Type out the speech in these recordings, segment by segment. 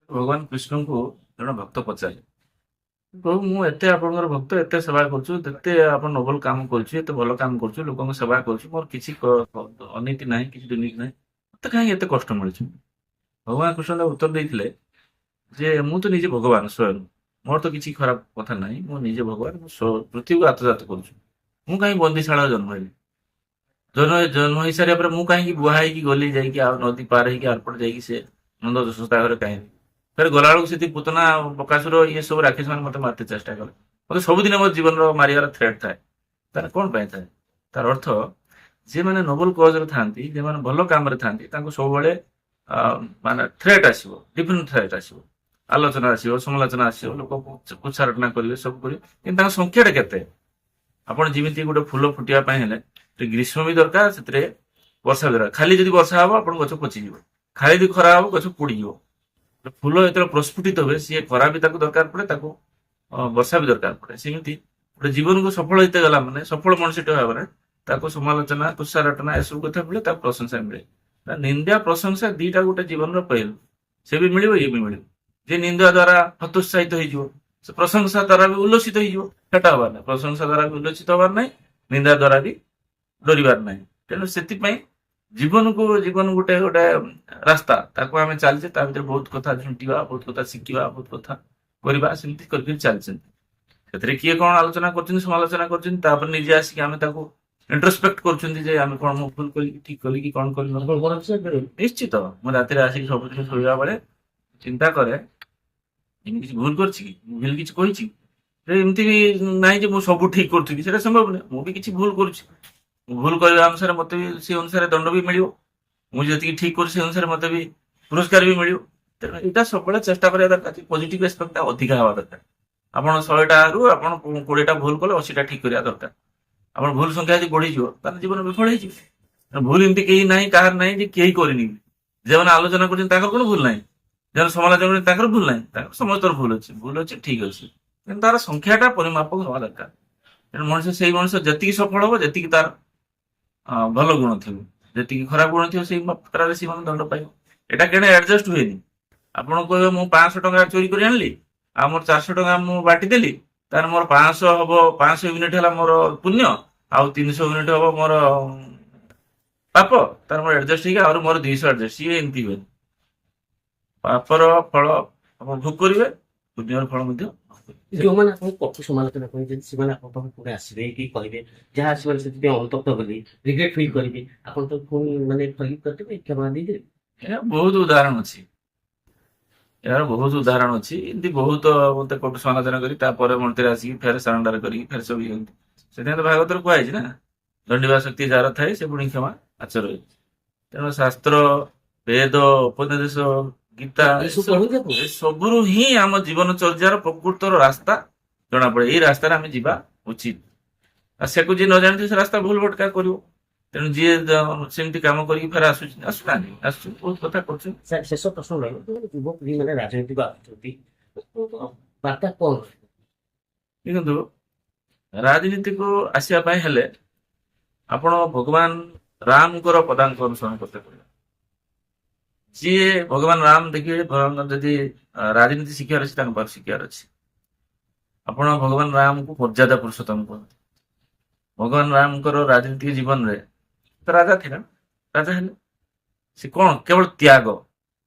ଭଗବାନ କୃଷ୍ଣଙ୍କୁ ଜଣେ ଭକ୍ତ ପଚାରେ, ପ୍ରଭୁ ମୁଁ ଏତେ ଆପଣଙ୍କର ଭକ୍ତ, ଏତେ ସେବା କରୁଛୁ, ଏତେ ଆପଣ ନୋବେଲ କାମ କରୁଛୁ, ଏତେ ଭଲ କାମ କରୁଛୁ, ଲୋକଙ୍କ ସେବା କରୁଛୁ, ମୋର କିଛି ଅନୀତି ନାହିଁ, କିଛି ଦୁର୍ନୀତି ନାହିଁ, ମତେ କାହିଁକି ଏତେ କଷ୍ଟ ମିଳୁଛି? ଭଗବାନ କୃଷ୍ଣ ତାକୁ ଉତ୍ତର ଦେଇଥିଲେ ଯେ ମୁଁ ତ ନିଜେ ଭଗବାନ ସ୍ୱୟଂ, ମୋର ତ କିଛି ଖରାପ କଥା ନାହିଁ, ମୁଁ ନିଜେ ଭଗବାନ, ମୁଁ ପୃଥିବୀକୁ ଆତ୍ମଜାତ କରୁଛୁ, ମୁଁ କାହିଁ ବନ୍ଦିଶାଳାରେ ଜନ୍ମ ହେଲି? ଜନ୍ମ ହେଇସାରିବା ପରେ ମୁଁ କାହିଁକି ବୁହା ହେଇକି ଗଲି ଯାଇକି ଆଉ ନଦୀ ପାର ହେଇକି ଆରପଟେ ଯାଇକି ସେ ନନ୍ଦ ଯଶୋଦା ଘରେ କାହିଁକି ଫେରେ ଗଲାବେଳକୁ ସେଠି ପୁତନା ବକାସୁର ଇଏ ସବୁ ରାକ୍ଷସ ମାନେ ମତେ ମାରତେ ଚେଷ୍ଟା କଲେ, ମତେ ସବୁଦିନ ମୋ ଜୀବନର ମାରିବାର ଥ୍ରେଟ୍ ଥାଏ। ତାହେଲେ କଣ ପାଇଁ ଥାଏ? ତାର ଅର୍ଥ ଯେଉଁମାନେ ନୋବେଲ କଜରେ ଥାନ୍ତି, ଯେଉଁମାନେ ଭଲ କାମରେ ଥାନ୍ତି, ତାଙ୍କୁ ସବୁବେଳେ ମାନେ ଥ୍ରେଟ୍ ଆସିବ, ଡିଫରେଣ୍ଟ ଥ୍ରେଟ୍ ଆସିବ, ଆଲୋଚନା ଆସିବ, ସମାଲୋଚନା ଆସିବ, ଲୋକ ଉଚ୍ଚାରଟନା କରିବେ, ସବୁ କରିବେ, କିନ୍ତୁ ତାଙ୍କ ସଂଖ୍ୟାଟା କେତେ? ଆପଣ ଯେମିତି ଗୋଟେ ଫୁଲ ଫୁଟିବା ପାଇଁ ହେଲେ ଗ୍ରୀଷ୍ମ ବି ଦରକାର, ସେଥିରେ ବର୍ଷା ବି ଦରକାର। ଖାଲି ଯଦି ବର୍ଷା ହବ ଆପଣଙ୍କ ଗଛ ପଚିଯିବ, ଖାଲି ଯଦି ଖରା ହବ ଗଛ ପୋଡିଯିବ। ଫୁଲ ଯେତେବେଳେ ପ୍ରସ୍ଫୁଟିତ ହୁଏ ସିଏ ଖରା ବି ତାକୁ ଦରକାର ପଡେ, ତାକୁ ବର୍ଷା ବି ଦରକାର ପଡେ। ସେମିତି ଗୋଟେ ଜୀବନକୁ ସଫଳ ହେଇତେ ଗଲା ମାନେ, ସଫଳ ମଣିଷଟେ ହେବା ମାନେ ତାକୁ ସମାଲୋଚନା, ତୁଷାରଟନା ଏସବୁ କଥା ମିଳେ, ତାକୁ ପ୍ରଶଂସା ମିଳେ। ନିନ୍ଦା ପ୍ରଶଂସା ଦିଟା ଗୋଟେ ଜୀବନର ପହିଲୁ, ସେ ବି ମିଳିବ, ଇଏ ବି ମିଳିବ। ଯେ ନିନ୍ଦା ଦ୍ଵାରା ହତୋତ୍ସାହିତ ହେଇଯିବ, ସେ ପ୍ରଶଂସା ଦ୍ଵାରା ବି ଉଲ୍ଲସିତ ହେଇଯିବ, ସେଟା ହବାର ନାହିଁ। ପ୍ରଶଂସା ଦ୍ଵାରା ବି ଉଲ୍ଲସିତ ହବାର ନାହିଁ, ନିନ୍ଦା ଦ୍ଵାରା ବି ଡରିବାର ନାହିଁ। ତେଣୁ ସେଥିପାଇଁ ଜୀବନକୁ ଜୀବନ ଗୋଟେ ଗୋଟେ ରାସ୍ତା, ତାକୁ ଆମେ ଚାଲିଛେ, ତା ଭିତରେ ବହୁତ କଥା ଝୁଣ୍ଟିବା, ବହୁତ କଥା ଶିଖିବା, ବହୁତ କଥା କରିବା, ସେମିତି କରିକି ଚାଲିଛନ୍ତି। ସେଥିରେ କିଏ କଣ ଆଲୋଚନା କରୁଛନ୍ତି, ସମାଲୋଚନା କରୁଛନ୍ତି, ତାପରେ ନିଜେ ଆସିକି ଆମେ ତାକୁ ଇଣ୍ଟ୍ରୋସ୍ପେକ୍ଟ କରୁଛନ୍ତି ଯେ ଆମେ କଣ ମୁଁ ଭୁଲ କଲି, ଠିକ କଲି କି କଣ କଲି। ନିଶ୍ଚିତ ମୁଁ ରାତିରେ ଆସିକି ସବୁଦିନ ଶୋଇବା ବେଳେ ଚିନ୍ତା କରେ, ଏମିତି କିଛି ଭୁଲ କରିଛି କି, ମୁଁ ଭୁଲ କିଛି କହିଛି କି? ଏମିତି ବି ନାହିଁ ଯେ ମୁଁ ସବୁ ଠିକ କରୁଥିବି, ସେଟା ସମ୍ଭବ ନୁହେଁ। ମୁଁ ବି କିଛି ଭୁଲ କରୁଛି, ଭୁଲ କରିବା ଅନୁସାରେ ମତେ ବି ସେ ଅନୁସାରେ ଦଣ୍ଡ ବି ମିଳିବ। ମୁଁ ଯେତିକି ଠିକ କରୁଛି ସେ ଅନୁସାରେ ମତେ ବି ପୁରସ୍କାର ବି ମିଳିବ। ତେଣୁ ଏଇଟା ସବୁବେଳେ ଚେଷ୍ଟା କରିବା ଦରକାର, ପଜିଟିଭ ଏସ୍ପେକ୍ଟଟା ଅଧିକା ହବା ଦରକାର। ଆପଣ 100ଟାରୁ ଆପଣ 20ଟା ଭୁଲ କଲେ 80ଟା ଠିକ କରିବା ଦରକାର। ଆପଣ ଭୁଲ ସଂଖ୍ୟା ଯଦି ବଢିଯିବ ତାହେଲେ ଜୀବନ ବିଫଳ ହେଇଯିବ। ଭୁଲ ଏମିତି କେହି ନାହିଁ, କାହାର ନାହିଁ ଯେ କେହି କରିନି। ଯେଉଁମାନେ ଆଲୋଚନା କରୁଛନ୍ତି ତାଙ୍କର কোনো ଭୁଲ ନାହିଁ, ଯେଉଁମାନେ ସମାଲୋଚନା କରୁଛନ୍ତି ତାଙ୍କର ଭୁଲ ନାହିଁ, ତାଙ୍କର ସମସ୍ତଙ୍କର ଭୁଲ ଅଛି, ଠିକ ଅଛି, କିନ୍ତୁ ତାର ସଂଖ୍ୟାଟା ପରିମାପକ ହବା ଦରକାର। ତେଣୁ ମଣିଷ ସେଇ ମଣିଷ ଯେତିକି ସଫଳ ହବ, ଯେତିକି ତାର ଭଲ ଗୁଣ ଥିବ, ଯେତିକି ଖରାପ ଗୁଣ ଥିବ ସେଇ ମାତ୍ରାରେ ସେମାନେ ଦଣ୍ଡ ପାଇବ। ଏଟା କେଣେ ଆଡଜଷ୍ଟ ହୁଏନି। ଆପଣ କହିବେ ମୁଁ 500 ଟଙ୍କା ଚୋରି କରି ଆଣିଲି, ଆଉ ମୋର 400 ଟଙ୍କା ମୁଁ ବାଣ୍ଟି ଦେଲି, ତାହେଲେ ମୋର 500 ହବ, 500 ୟୁନିଟ୍ ହେଲା ମୋର ପୁଣ୍ୟ, ଆଉ 300 ୟୁନିଟ୍ ହବ ମୋର ପାପ। ତାର ମୋର ଆଡଜଷ୍ଟ ହେଇକି ଆହୁରି ମୋର 200 ଆଡଜଷ୍ଟ, ସିଏ ଏମିତି ହୁଏ। ପାପର ଫଳ ଆପଣ ଭୋଗ କରିବେ, ପୁଣ୍ୟର ଫଳ ମଧ୍ୟ ଭୋଗ କରିବେ। ଯୋଉମାନେ ଆପଣଙ୍କୁ କଟୁ ସମାଲୋଚନା କରିଛନ୍ତି ସେମାନେ ଆପଣଙ୍କ ପାଖକୁ ପୁଣି ଆସିବେ କି କହିବେ ଯାହା ଆସିବାରେ ସେଥିପାଇଁ ଅନୁତପ୍ତ କଲି, ରିଗ୍ରେଟ ଫିଲ୍ କରିବି, ଆପଣ ତ ପୁଣି ମାନେ ଫର୍ଗିଭ୍ କରିଦେବେ, କ୍ଷମା ଦେଇଦେବେ? ଏହା ବହୁତ ଉଦାହରଣ ଅଛି, ଏହାର ବହୁତ ଉଦାହରଣ ଅଛି। ଏମିତି ବହୁତ ମତେ କଟୁ ସମାଲୋଚନା କରି ତାପରେ ମନ୍ଦିର ଆସିକି ଫେରେ ସରେଣ୍ଡର କରିକି ଫେରେ ସବୁ ଇଏ। ସେଥିପାଇଁ ତ ଭାଗବତରେ କୁହାଯାଇଛି ନା, ଦଣ୍ଡିବା ଶକ୍ତି ଯାହାର ଥାଏ ସେ ପୁଣି କ୍ଷମା ଆଚର। ତେଣୁ ଶାସ୍ତ୍ର, ବେଦ, ଉପନିବେଶ, ଗୀତା ଏସବୁ ପଢନ୍ତି ଆପଣ? ଏସବୁରୁ ହିଁ ଆମ ଜୀବନ ଚର୍ଯ୍ୟାର ପ୍ରକୃତର ରାସ୍ତା ଜଣାପଡେ। ଏଇ ରାସ୍ତାରେ ଆମେ ଯିବା ଉଚିତ। ଆଉ ସେକୁ ଯିଏ ନ ଜାଣିଥିବ ସେ ରାସ୍ତା ଭୁଲ ଭଟକା କରିବ। ତେଣୁ ଯିଏ ସେମିତି କାମ କରିକି ଫେରେ ଆସୁନାହାନ୍ତି, ଆସୁଛୁ, ବହୁତ କଥା କରୁଛୁ। ସାର୍ ଶେଷ ପ୍ରଶ୍ନ ରହିବ, ଯୋଉମାନେ ଯୁବପିଢି ମାନେ ରାଜନୀତିକୁ ଆସୁଛନ୍ତି ବାର୍ତ୍ତା କଣ? ଦେଖନ୍ତୁ, ରାଜନୀତିକୁ ଆସିବା ପାଇଁ ହେଲେ ଆପଣ ଭଗବାନ ରାମଙ୍କର ପଦାଙ୍କ ଅନୁସରଣ କରତେ ପଡିବ। ଯିଏ ଭଗବାନ ରାମ ଦେଖିବେ, ଯଦି ରାଜନୀତି ଶିଖିବାର ଅଛି ତାଙ୍କ ପାଖରେ ଶିଖିବାର ଅଛି। ଆପଣ ଭଗବାନ ରାମକୁ ମର୍ଯ୍ୟାଦା ପୁରୁଷୋତ୍ତମ କୁହନ୍ତି। ଭଗବାନ ରାମଙ୍କର ରାଜନୀତିକ ଜୀବନରେ ରାଜା ଥିଲା, ରାଜା ହେଲେ ସେ କଣ କେବଳ ତ୍ୟାଗ,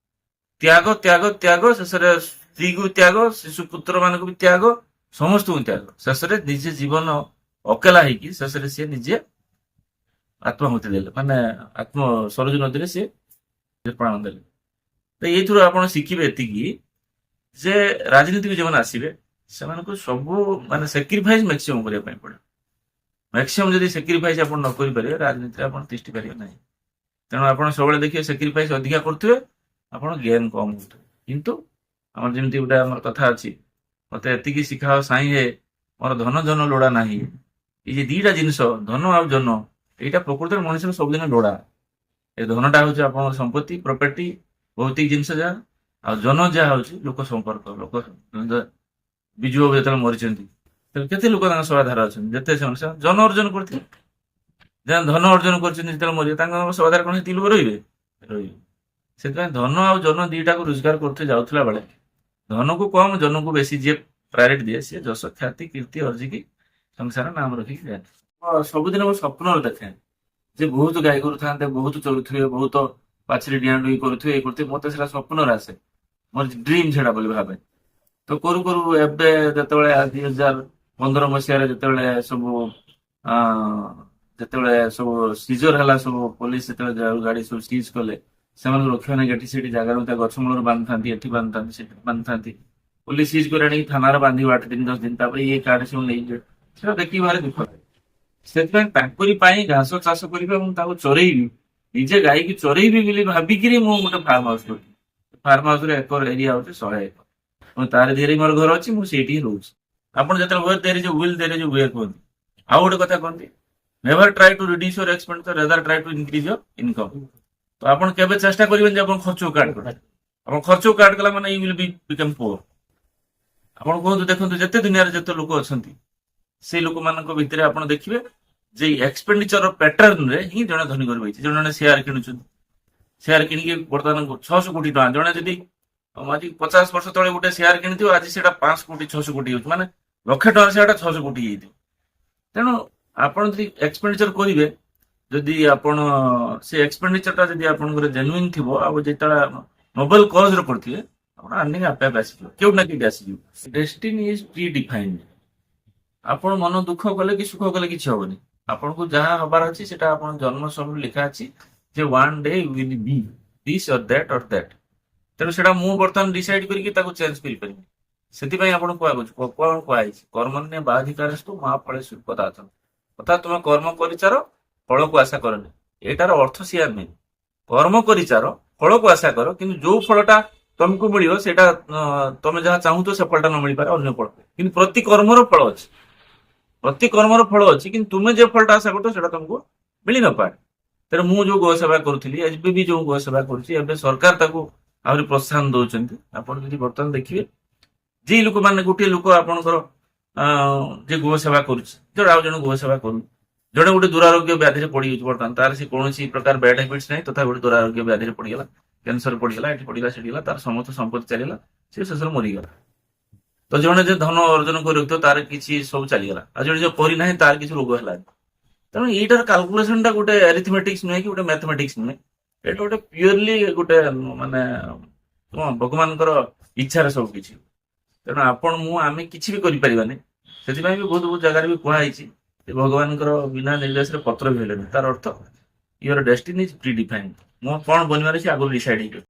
ତ୍ୟାଗ, ତ୍ୟାଗ, ତ୍ୟାଗ, ଶେଷରେ ସ୍ତ୍ରୀକୁ ତ୍ୟାଗ, ଶିଶୁ ପୁତ୍ର ମାନଙ୍କୁ ବି ତ୍ୟାଗ, ସମସ୍ତଙ୍କୁ ତ୍ୟାଗ, ଶେଷରେ ନିଜେ ଜୀବନ ଅକେଲା ହେଇକି ଶେଷରେ ସିଏ ନିଜେ ଆତ୍ମାହୁତି ଦେଲେ, ମାନେ ଆତ୍ମ ସରୋଜ ନଦୀରେ ସିଏ ପ୍ରାଣ ଦେଲେ। ତ ଏଇଥିରୁ ଆପଣ ଶିଖିବେ ଏତିକି ଯେ ରାଜନୀତିକୁ ଯେଉଁମାନେ ଆସିବେ ସେମାନଙ୍କୁ ସବୁ ମାନେ ସାକ୍ରିଫାଇସ୍ ମ୍ୟାକ୍ସିମମ୍ କରିବା ପାଇଁ ପଡେ। ମ୍ୟାକ୍ସିମମ୍ ଯଦି ସାକ୍ରିଫାଇସ୍ ଆପଣ ନ କରିପାରିବେ ରାଜନୀତିରେ ଆପଣ ତିଷ୍ଠି ପାରିବେ ନାହିଁ। ତେଣୁ ଆପଣ ସବୁବେଳେ ଦେଖିବେ ସାକ୍ରିଫାଇସ୍ ଅଧିକା କରୁଥିବେ, ଆପଣ ଗେନ୍ କମ କରୁଥିବେ। କିନ୍ତୁ ଆମର ଯେମିତି ଗୋଟେ ଆମର କଥା ଅଛି, ମତେ ଏତିକି ଶିଖାଅ ସାଇଁ ହେ ମୋର ଧନ ଜନ ଲୋଡା ନାହିଁ। ଏଇ ଯେ ଦିଟା ଜିନିଷ, ଧନ ଆଉ ଜନ, ଏଇଟା ପ୍ରକୃତରେ ମଣିଷର ସବୁଦିନ ଲୋଡା। ଏ ଧନଟା ହଉଛି ଆପଣଙ୍କର ସମ୍ପତ୍ତି, ପ୍ରପର୍ଟି, ଭୌତିକ ଜିନିଷ ଯାହା, ଆଉ ଜନ ଯାହା ହଉଛି ଲୋକ ସମ୍ପର୍କ। ଲୋକ ବିଜୁ ବାବୁ ଯେତେବେଳେ ମରିଛନ୍ତି, କେତେ ଲୋକ ତାଙ୍କ ସଭାଧାର ଅଛନ୍ତି, ଯେତେ ସେମାନେ ଜନ ଅର୍ଜନ କରିଥିଲେ, ଧନ ଅର୍ଜନ କରିଛନ୍ତି, ଯେତେବେଳେ ମରିବେ ତାଙ୍କ ସଭାଧାର କଣ ସେତିକି ଲୋକ ରହିବେ? ରହିବେ। ସେଥିପାଇଁ ଧନ ଆଉ ଜନ ଦିଟାକୁ ରୋଜଗାର କରୁତେ ଯାଉଥିଲା ବେଳେ ଧନକୁ କମ ଜନକୁ ବେଶୀ ଯିଏ ପ୍ରାୟୋରିଟି ଦିଏ ସିଏ ଯଶ ଖ୍ୟାତି କୀର୍ତ୍ତି ଅର୍ଜିକି ସଂସାର ନାମ ରଖିକି ଯାଏ। ସବୁଦିନ ମୁଁ ସ୍ୱପ୍ନରେ ଦେଖେ ଯେ ବହୁତ ଗାଈ ଗୋରୁ ଥାନ୍ତେ, ବହୁତ ଚଳୁଥିବେ, ବହୁତ ପାଚିରି ଡିଆଁ ଡୁଇଁ କରୁଥିବେ, ଇଏ କରୁଥିବେ, ମତେ ସେଟା ସ୍ୱପ୍ନରେ ଆସେ, ମୋର ଡ୍ରିମ୍ ସେଟା ବୋଲି ଭାବେ। ତ କରୁ କରୁ ଏବେ ଯେତେବେଳେ 2015 ଯେତେବେଳେ ସବୁ ଆ ଯେତେବେଳେ ସବୁ ସିଜର ହେଲା, ସବୁ ପୋଲିସ ଯେତେବେଳେ ଗାଡି ସବୁ ସିଜ କଲେ, ସେମାନଙ୍କୁ ରଖିବା ନେଇ ଏଠି ସେଠି ଜାଗାରୁ ଗଛ ମୂଳରୁ ବାନ୍ଧିଥାନ୍ତି, ଏଠି ବାନ୍ଧିଥାନ୍ତି, ସେଠି ବାନ୍ଧିଥାନ୍ତି, ପୋଲିସ ସିଜ କରି ଆଣିକି ଥାନାରେ ବାନ୍ଧିବ 8 ଦିନ 10 ଦିନ, ତାପରେ ଇଏ କାର୍ଡ ସବୁ ନେଇଯିବେ। ସେଟା ଦେଖିକି ଭାରି ଦୁଃଖ ଲାଗେ। ସେଥିପାଇଁ ତାଙ୍କରି ପାଇଁ ଘାସ ଚାଷ କରିବି ଏବଂ ତାକୁ ଚରେଇବି, ନିଜେ ଗାଈକି ଚରେଇବି ବୋଲି ଭାବିକିରି ମୁଁ ଗୋଟେ ଫାର୍ମ ହାଉସ କରିଛି। ଫାର୍ମ ହାଉସରେ ଏକର ଏରିଆ ହଉଛି 100 ଏକର। ମୁଁ ତାର ଦେହରେ ମୋର ଘର ଅଛି, ମୁଁ ସେଇଠି ହିଁ ରହୁଛି। ଆପଣ ଯେତେବେଳେ ୱିଲ୍ ଦେରେ ଯୋଉ ୱେ କୁହନ୍ତି, ଆଉ ଗୋଟେ କଥା କୁହନ୍ତି, never try to reduce your expenditure, rather try to increase your income. ତ ଆପଣ କେବେ ଚେଷ୍ଟା କରିବେନି ଯେ ଆପଣ ଖର୍ଚ୍ଚକୁ କାଟ କରିବେ। ଆପଣ ଖର୍ଚ୍ଚକୁ କାଟ କଲା ମାନେ ୟୁ ୱିଲ୍ ବିକମ୍ ପୁଅର। ଆପଣ କୁହନ୍ତୁ, ଦେଖନ୍ତୁ ଯେତେ ଦୁନିଆରେ ଯେତେ ଲୋକ ଅଛନ୍ତି, ସେଇ ଲୋକମାନଙ୍କ ଭିତରେ ଆପଣ ଦେଖିବେ ଯେ ଏକ୍ସପେଣ୍ଡିଚର ପ୍ୟାଟର୍ନରେ ହିଁ ଜଣେ ଧନୀ ଘର ବହିଛି। ଜଣେ ଜଣେ ସେୟାର କିଣୁଛନ୍ତି, ସେୟାର କିଣିକି ବର୍ତ୍ତମାନ 600 କୋଟି ଟଙ୍କା, ଜଣେ ଯଦି ଆଜି 50 ବର୍ଷ ତଳେ ଗୋଟେ ସେୟାର କିଣିଥିବ, ଆଜି ସେଟା 500 କୋଟି 600 କୋଟି ହେଉଛି, ମାନେ ଲକ୍ଷେ ଟଙ୍କା ସେଟା 600 କୋଟି ହେଇଥିବ। ତେଣୁ ଆପଣ ଯଦି ଏକ୍ସପେଣ୍ଡିଚର କରିବେ, ଯଦି ଆପଣ ସେ ଏକ୍ସପେଣ୍ଡିଚରଟା ଯଦି ଆପଣଙ୍କର ଜେନୁଇନ୍ ଥିବ, ଆଉ ଯେତେବେଳେ ନୋବେଲ କଜରେ କରିଥିବେ, ଆପଣ ଆର୍ନିଂ ଆପେ ଆପେ ଆସିଯିବ, କେଉଁଠି ନା କେଉଁଠି ଆସିଯିବ। Destiny is pre defined. ଆପଣ ମନ ଦୁଃଖ କଲେ କି ସୁଖ କଲେ କିଛି ହବନି। ଆପଣଙ୍କୁ ଯାହା ହବାର ଅଛି ସେଟା ଆପଣ ଜନ୍ମ ସମୟରେ ଲେଖା ଅଛି ଯେ one day will be this or that. ତେଣୁ ସେଟା ମୁଁ ବର୍ତ୍ତମାନ ଡିସାଇଡ୍ କରିକି ତାକୁ ଚେଞ୍ଜ କରିପାରିବି। ସେଥିପାଇଁ ଆପଣ କୁହାଯାଉଛି, କଣ କୁହାଯାଇଛି, କର୍ମଣ୍ୟ ବାଧିକାରସ୍ତୁ ମହାଫଳେଷୁ ପଦାର୍ଥଂ। ଅର୍ଥାତ୍ ତୁମେ କର୍ମ କରିଚାର, ଫଳକୁ ଆଶା କରନି। ଏଇଟାର ଅର୍ଥ ସିଆ ନୁହେଁ। କର୍ମ କରିଚାର, ଫଳକୁ ଆଶା କର, କିନ୍ତୁ ଯୋଉ ଫଳଟା ତମକୁ ମିଳିବ ସେଇଟା ତମେ ଯାହା ଚାହୁଁଛ ସେ ଫଳଟା ନ ମିଳିପାରେ, ଅନ୍ୟ ଫଳ। କିନ୍ତୁ ପ୍ରତି କର୍ମର ଫଳ ଅଛି, ପ୍ରତି କର୍ମର ଫଳ ଅଛି, କିନ୍ତୁ ତୁମେ ଯେ ଫଳଟା ଆଶା କରୁଛ ସେଟା ତମକୁ ମିଳି ନପାରେ। ତେଣୁ ମୁଁ ଯୋଉ ଗୋ ସେବା କରୁଥିଲି, ଏବେ ବି ଯୋଉ ଗୋ ସେବା କରୁଛି, ଏବେ ସରକାର ତାକୁ ଆହୁରି ପ୍ରୋତ୍ସାହନ ଦଉଛନ୍ତି। ଆପଣ ଯଦି ବର୍ତ୍ତମାନ ଦେଖିବେ, ଯେ ଲୋକମାନେ, ଗୋଟିଏ ଲୋକ ଆପଣଙ୍କର ଯେ ଗୋ ସେବା କରୁଛି, ଜଣେ ଆଉ ଜଣେ ଗୋ ସେବା କରୁନି, ଜଣେ ଗୋଟେ ଦୁରାରୋଗ୍ୟ ବ୍ୟାଧିରେ ପଡିଯାଉଛି, ବର୍ତ୍ତମାନ ତାର ସେ କୌଣସି ପ୍ରକାର ବ୍ୟାଡ୍ ହାବିଟ୍ସ ନାହିଁ, ତଥାପି ଗୋଟେ ଦୁରାରୋଗ୍ୟ ବ୍ୟାଧିରେ ପଡିଗଲା, କ୍ୟାନ୍ସର ପଡିଗଲା, ଏଠି ପଡିଗଲା, ସେଠି ଗଲା, ତାର ସମସ୍ତ ସମ୍ପତ୍ତି ଚାଲିଗଲା, ସେ ଶେଷରେ ମରିଗଲା। ତ ଜଣେ ଯେ ଧନ ଅର୍ଜନ କରି ରଖିଥିବ, ତାର କିଛି ସବୁ ଚାଲିଗଲା, ଆଉ ଜଣେ ଯେ କରିନାହିଁ ତାର କିଛି ରୋଗ ହେଲାନି। ତେଣୁ ଏଇଟାର କାଲକୁଲେସନ ଟା ଗୋଟେ ଆରିଥମେଟିକ୍ସ ନୁହେଁ କି ଗୋଟେ ମ୍ୟାଥମେଟିକ୍ସ ନୁହେଁ, ଏଇଟା ଗୋଟେ ପିଓରଲି ଗୋଟେ ମାନେ କଣ ଭଗବାନଙ୍କର ଇଚ୍ଛାରେ ସବୁ କିଛି। ତେଣୁ ଆପଣ ମୁଁ ଆମେ କିଛି ବି କରିପାରିବାନି। ସେଥିପାଇଁ ବି ବହୁତ ବହୁତ ଜାଗାରେ ବି କୁହାଯାଇଛି ଯେ ଭଗବାନଙ୍କର ବିନା ନିର୍ଦ୍ଦେଶରେ ପତ୍ର ବି ହେଲେନି। ତାର ଅର୍ଥ your Destiny is pre defined. ମୁଁ କଣ ବନିବାର ଅଛି ଆଗରୁ ଡିସାଇଡ୍ ହେଇଯିବ।